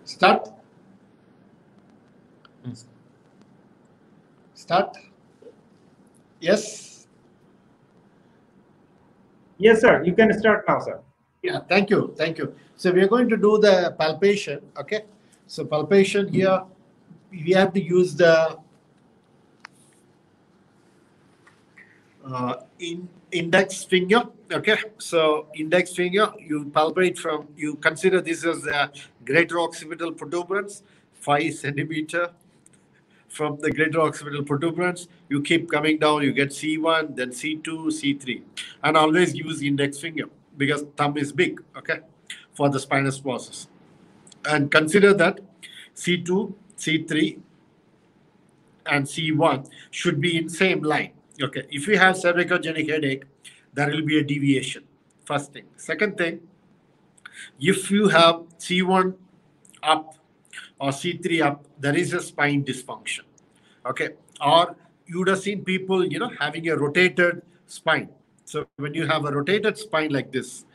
Start. Start. Yes. Yes, sir. You can start now, sir. Yeah, thank you. Thank you. So we are going to do the palpation. Okay. So palpation here, we have to use the index finger. Okay. So index finger, you palpate from, you consider this as the greater occipital protuberance, 5 centimeter. From the greater occipital protuberance, you keep coming down, you get C1, then C2, C3. And always use index finger because thumb is big, okay, for the spinous process. And consider that C2, C3, and C1 should be in same line. Okay, if you have cervicogenic headache, there will be a deviation. First thing. Second thing, if you have C1 up or C3 up, there is a spine dysfunction. Okay, or you would have seen people, having a rotated spine. So when you have a rotated spine like this,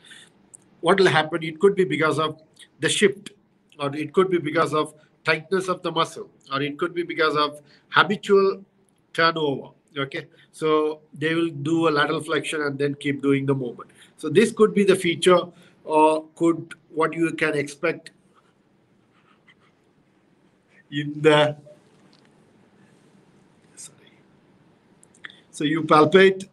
what will happen? It could be because of the shift, or it could be because of tightness of the muscle, or it could be because of habitual turnover. Okay, so they will do a lateral flexion and then keep doing the movement. So this could be the feature, or could what you can expect in the. So you palpate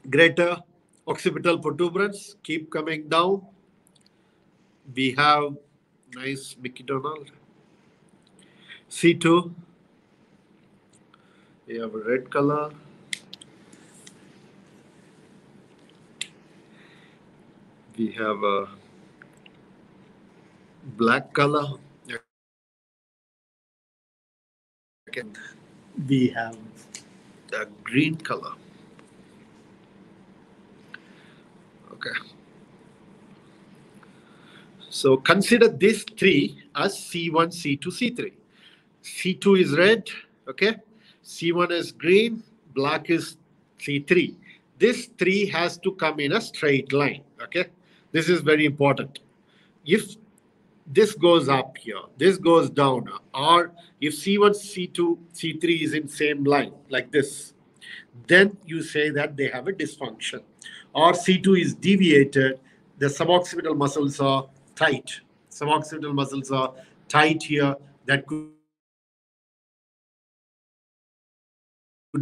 greater occipital protuberance, keep coming down. We have nice Mickey Donald. C2. We have a red color. We have a black color. We have a green color. Okay. So consider these three as C1, C2, C3. C2 is red, okay? C1 is green, black is C3. This 3 has to come in a straight line, okay? This is very important. If this goes up here, this goes down, or if C1, C2, C3 is in same line, like this, then you say that they have a dysfunction. Or C2 is deviated, the suboccipital muscles are tight. Suboccipital muscles are tight here. That could.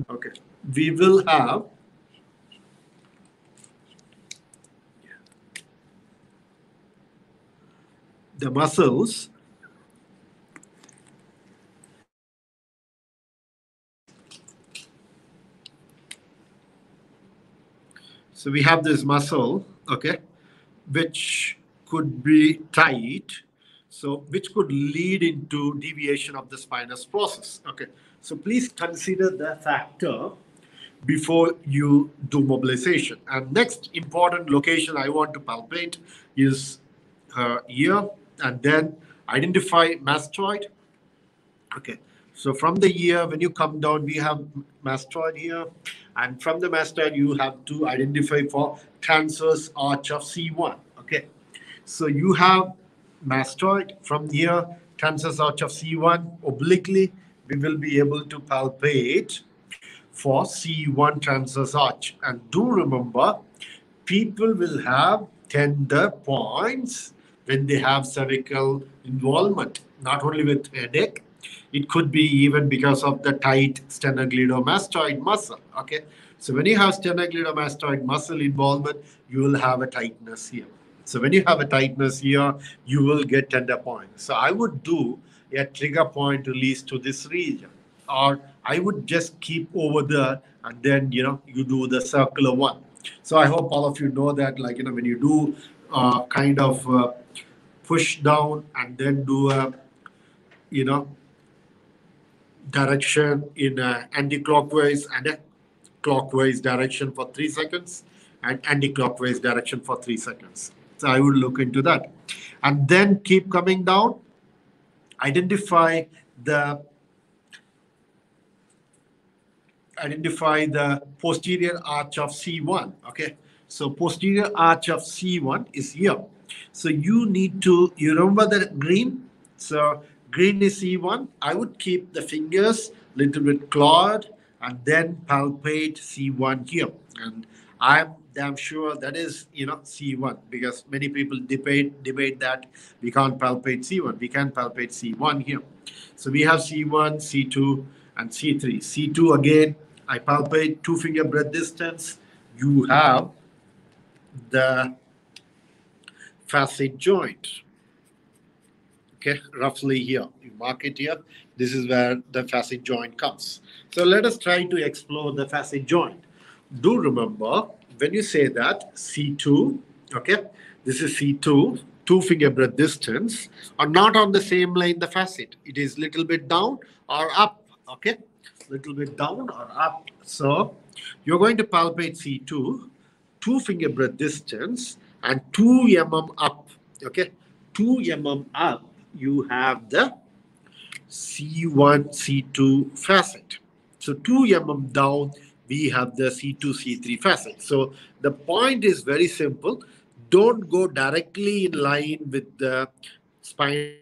Okay. We will have the muscles. So we have this muscle, okay, which could be tight, so which could lead into deviation of the spinous process. Okay, so please consider that factor before you do mobilization. And next important location I want to palpate is here, and then identify mastoid. Okay, so from the ear, when you come down, we have mastoid here, and from the mastoid, you have to identify for transverse arch of C1. Okay, so you have mastoid from here, transverse arch of C1 obliquely. We will be able to palpate for C1 transverse arch. And do remember, people will have tender points when they have cervical involvement, not only with headache. It could be even because of the tight sternocleidomastoid muscle. Okay, so when you have sternocleidomastoid muscle involvement, you will have a tightness here. So when you have a tightness here, you will get tender points. So I would do a trigger point release to this region, or I would just keep over there, and then you do the circular one. So I hope all of you know that, like when you do kind of push down and then do a direction in anti-clockwise and a clockwise direction for 3 seconds, and anti-clockwise direction for 3 seconds. So I would look into that, and then keep coming down. Identify the posterior arch of C1. Okay, so posterior arch of C1 is here. So you need to, you remember the green? So green is C1. I would keep the fingers little bit clawed and then palpate C1 here. And I'm damn sure that is, C1, because many people debate that we can't palpate C1. We can palpate C1 here. So we have C1, C2, and C3. C2 again, I palpate 2-finger breadth distance. You have the facet joint. Okay, roughly here. You mark it here. This is where the facet joint comes. So let us try to explore the facet joint. Do remember, when you say that C2, okay, this is C2, 2-finger breadth distance, are not on the same line, the facet. It is little bit down or up, okay? Little bit down or up. So you're going to palpate C2, 2-finger breadth distance, and 2 mm up, okay? 2 mm up, you have the C1, C2 facet. So 2 mm down, we have the C2, C3 facet. So the point is very simple. Don't go directly in line with the spinal